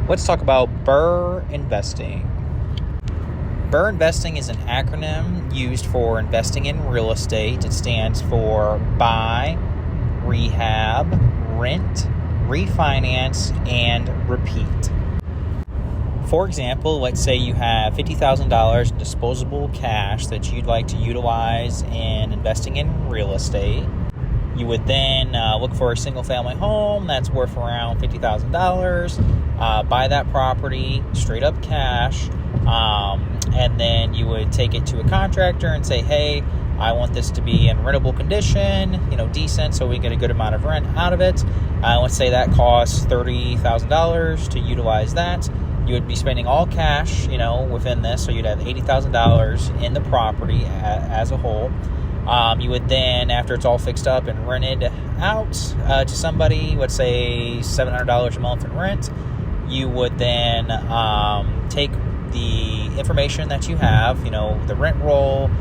Let's talk about BRRRR investing. BRRRR investing is an acronym used for investing in real estate. It stands for buy, rehab, rent, refinance, and repeat. For example, let's say you have $50,000 in disposable cash that you'd like to utilize in investing in real estate. You would then look for a single-family home that's worth around $50,000, buy that property straight up cash, and then you would take it to a contractor and say, hey, I want this to be in rentable condition, decent, so we get a good amount of rent out of it. Let's say that costs $30,000 to utilize that. You would be spending all cash, within this, so you'd have $80,000 in the property as a whole. You would then, after it's all fixed up and rented out to somebody, let's say $700 a month in rent, you would then take the information that you have, the rent roll,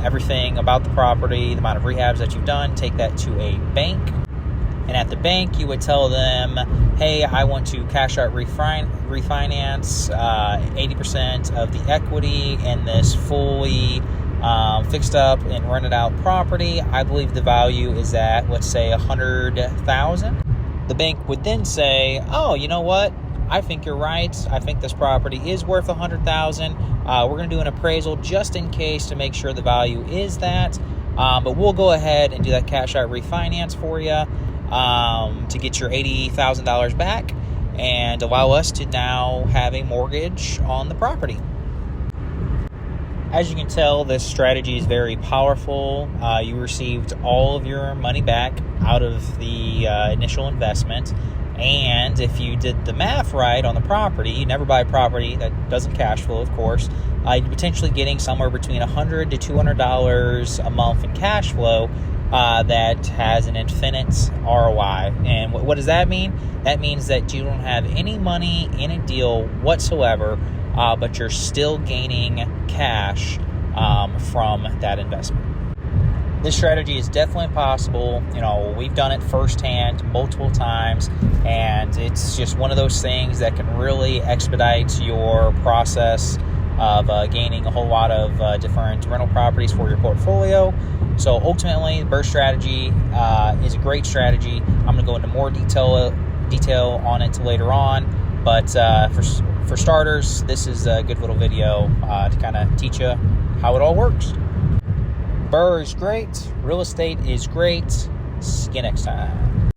everything about the property, the amount of rehabs that you've done, take that to a bank. And at the bank, you would tell them, hey, I want to cash out refinance 80% of the equity in this fully fixed up and rented out property. I believe the value is at, let's say, $100,000. The bank would then say, oh, you know what? I think you're right. I think this property is worth $100,000. We're going to do an appraisal just in case to make sure the value is that. But we'll go ahead and do that cash out refinance for you to get your $80,000 back and allow us to now have a mortgage on the property. As you can tell, this strategy is very powerful. You received all of your money back out of the initial investment. And if you did the math right on the property, you never buy a property that doesn't cash flow, of course, you're potentially getting somewhere between $100 to $200 a month in cash flow that has an infinite ROI. And what does that mean? That means that you don't have any money in a deal whatsoever, but you're still gaining cash from that investment. This strategy is definitely possible. We've done it firsthand multiple times, and it's just one of those things that can really expedite your process of gaining a whole lot of different rental properties for your portfolio. So ultimately, the BRRRR strategy is a great strategy. I'm going to go into more detail on it later on, but for starters, this is a good little video to kind of teach you how it all works. BRRRR is great. Real estate is great. See you next time.